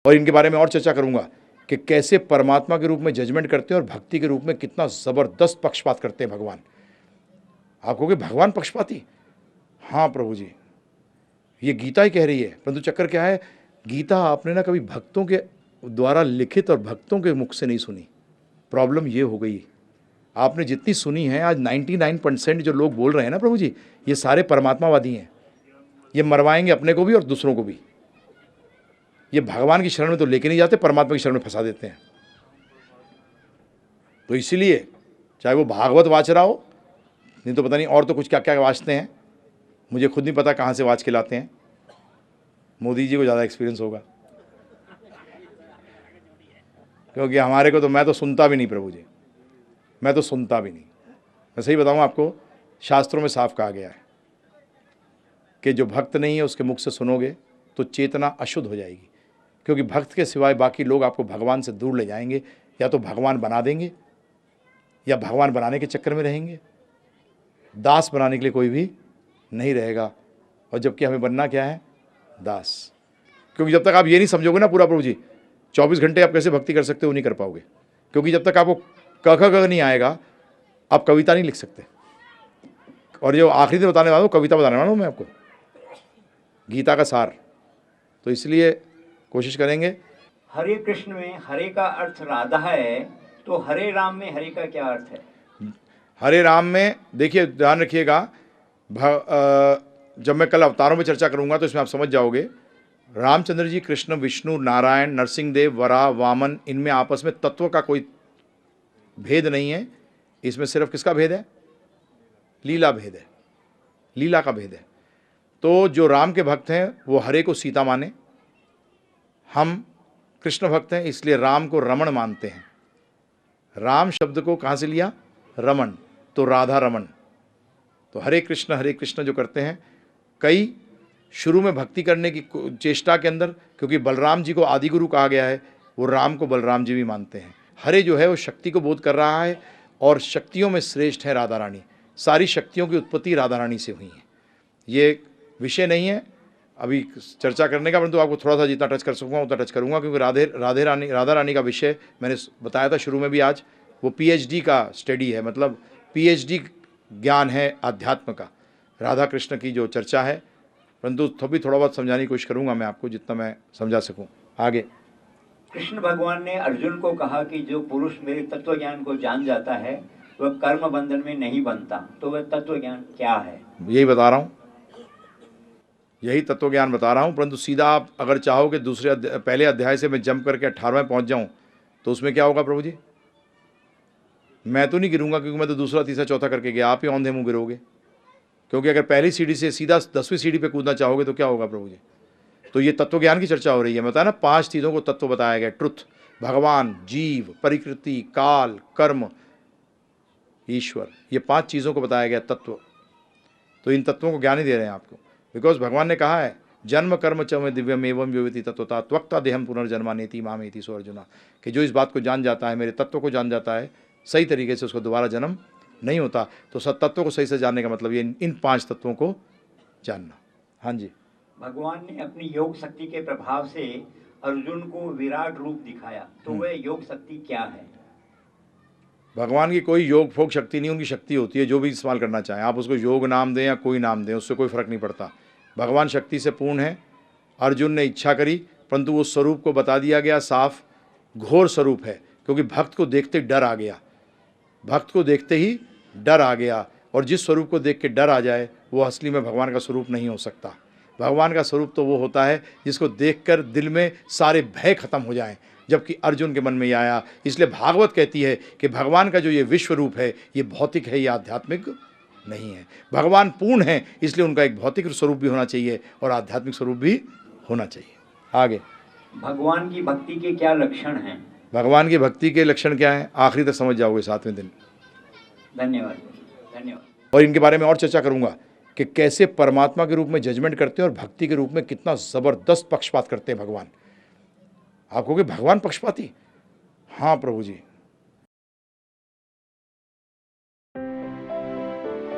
और इनके बारे में और चर्चा करूंगा कि कैसे परमात्मा के रूप में जजमेंट करते हैं और भक्ति के रूप में कितना ज़बरदस्त पक्षपात करते हैं भगवान। आप कहोगे भगवान पक्षपाती? हाँ प्रभु जी, ये गीता ही कह रही है। परंतु चक्कर क्या है, गीता आपने ना कभी भक्तों के द्वारा लिखित और भक्तों के मुख से नहीं सुनी। प्रॉब्लम ये हो गई, आपने जितनी सुनी है, आज 99% जो लोग बोल रहे हैं ना प्रभु जी, ये सारे परमात्मावादी हैं। ये मरवाएंगे अपने को भी और दूसरों को भी। ये भगवान की शरण में तो लेके नहीं जाते, परमात्मा की शरण में फंसा देते हैं। तो इसीलिए चाहे वो भागवत वाच रहा हो, नहीं तो पता नहीं और तो कुछ क्या क्या वाचते हैं, मुझे खुद नहीं पता कहाँ से वाच के लाते हैं। मोदी जी को ज़्यादा एक्सपीरियंस होगा, क्योंकि हमारे को तो, मैं तो सुनता भी नहीं प्रभु जी, मैं तो सुनता भी नहीं। मैं सही बताऊँ आपको, शास्त्रों में साफ कहा गया है कि जो भक्त नहीं है उसके मुख से सुनोगे तो चेतना अशुद्ध हो जाएगी, क्योंकि भक्त के सिवाय बाकी लोग आपको भगवान से दूर ले जाएंगे, या तो भगवान बना देंगे या भगवान बनाने के चक्कर में रहेंगे। दास बनाने के लिए कोई भी नहीं रहेगा, और जबकि हमें बनना क्या है? दास। क्योंकि जब तक आप ये नहीं समझोगे ना पूरा प्रभु जी, 24 घंटे आप कैसे भक्ति कर सकते हो नहीं कर पाओगे। क्योंकि जब तक आपको क ख ग नहीं आएगा, आप कविता नहीं लिख सकते। और जो आखिरी दिन बताने वाला हूँ, कविता बताने वाला हूँ मैं आपको, गीता का सार। तो इसलिए कोशिश करेंगे। हरे कृष्ण में हरे का अर्थ राधा है, तो हरे राम में हरे का क्या अर्थ है? हरे राम में देखिए, ध्यान रखिएगा, जब मैं कल अवतारों में चर्चा करूंगा तो इसमें आप समझ जाओगे। रामचंद्र जी, कृष्ण, विष्णु, नारायण, नरसिंहदेव, वराह, वामन, इनमें आपस में तत्व का कोई भेद नहीं है। इसमें सिर्फ किसका भेद है? लीला भेद है, लीला का भेद है। तो जो राम के भक्त हैं वो हरे को सीता माने, हम कृष्ण भक्त हैं इसलिए राम को रमण मानते हैं। राम शब्द को कहाँ से लिया? रमण, तो राधा रमण। तो हरे कृष्ण जो करते हैं, कई शुरू में भक्ति करने की चेष्टा के अंदर, क्योंकि बलराम जी को आदि गुरु कहा गया है, वो राम को बलराम जी भी मानते हैं। हरे जो है वो शक्ति को बोध कर रहा है, और शक्तियों में श्रेष्ठ है राधा रानी। सारी शक्तियों की उत्पत्ति राधा रानी से हुई है। ये विषय नहीं है अभी चर्चा करने का, परंतु आपको थोड़ा सा जितना टच कर सकूँगा उतना टच करूँगा, क्योंकि राधा रानी का विषय मैंने बताया था शुरू में भी। आज वो PhD का स्टडी है, मतलब PhD ज्ञान है अध्यात्म का, राधा कृष्ण की जो चर्चा है। परंतु थोड़ा बहुत समझाने की कोशिश करूँगा मैं आपको, जितना मैं समझा सकूँ। आगे कृष्ण भगवान ने अर्जुन को कहा कि जो पुरुष मेरे तत्व ज्ञान को जान जाता है वह कर्म बंधन में नहीं बनता, तो वह तत्व ज्ञान क्या है? यही बता रहा हूँ, यही तत्व ज्ञान बता रहा हूँ। परंतु सीधा आप अगर चाहो कि पहले अध्याय से मैं जंप करके 18वें पहुँच जाऊँ, तो उसमें क्या होगा प्रभु जी? मैं तो नहीं गिरूंगा, क्योंकि मैं तो दूसरा तीसरा चौथा करके गया, आप ही औंधे मुँह गिरोगे। क्योंकि अगर पहली सीढ़ी से सीधा 10वीं सीढ़ी पे कूदना चाहोगे तो क्या होगा प्रभु जी? तो ये तत्व ज्ञान की चर्चा हो रही है। मैं बताया ना, 5 चीज़ों को तत्व बताया गया: ट्रुथ, भगवान, जीव, प्रकृति, काल, कर्म, ईश्वर। ये 5 चीज़ों को बताया गया तत्व। तो इन तत्वों को ज्ञान ही दे रहे हैं आपको, बिकॉज भगवान ने कहा है जन्म कर्म च में दिव्यम एवं योविति तत्वता त्वक्ता देहम पुनर्जन्मा नेति मामेति सो अर्जुना, कि जो इस बात को जान जाता है, मेरे तत्व को जान जाता है सही तरीके से, उसको दोबारा जन्म नहीं होता। तो तत्वों को सही से जानने का मतलब ये इन 5 तत्वों को जानना। हाँ जी। भगवान ने अपनी योग शक्ति के प्रभाव से अर्जुन को विराट रूप दिखाया, तो वह योग शक्ति क्या है? भगवान की कोई योग फोक शक्ति नहीं, उनकी शक्ति होती है जो भी इस्तेमाल करना चाहें आप। उसको योग नाम दें या कोई नाम दें, उससे कोई फर्क नहीं पड़ता। भगवान शक्ति से पूर्ण है। अर्जुन ने इच्छा करी, परंतु वो स्वरूप को बता दिया गया, साफ घोर स्वरूप है। क्योंकि भक्त को देखते डर आ गया, भक्त को देखते ही डर आ गया। और जिस स्वरूप को देख के डर आ जाए वो असली में भगवान का स्वरूप नहीं हो सकता। भगवान का स्वरूप तो वो होता है जिसको देखकर दिल में सारे भय खत्म हो जाएं, जबकि अर्जुन के मन में ये आया। इसलिए भागवत कहती है कि भगवान का जो ये विश्व रूप है ये भौतिक है, ये आध्यात्मिक नहीं है। भगवान पूर्ण है, इसलिए उनका एक भौतिक स्वरूप भी होना चाहिए और आध्यात्मिक स्वरूप भी होना चाहिए। आगे भगवान की भक्ति के क्या लक्षण हैं? भगवान की भक्ति के लक्षण क्या हैं, आखिरी तक समझ जाओगे 7वें दिन। धन्यवाद, धन्यवाद। और इनके बारे में और चर्चा करूंगा कि कैसे परमात्मा के रूप में जजमेंट करते हैं और भक्ति के रूप में कितना ज़बरदस्त पक्षपात करते हैं भगवान। आप कहोगे भगवान पक्षपाती? हाँ प्रभु जी,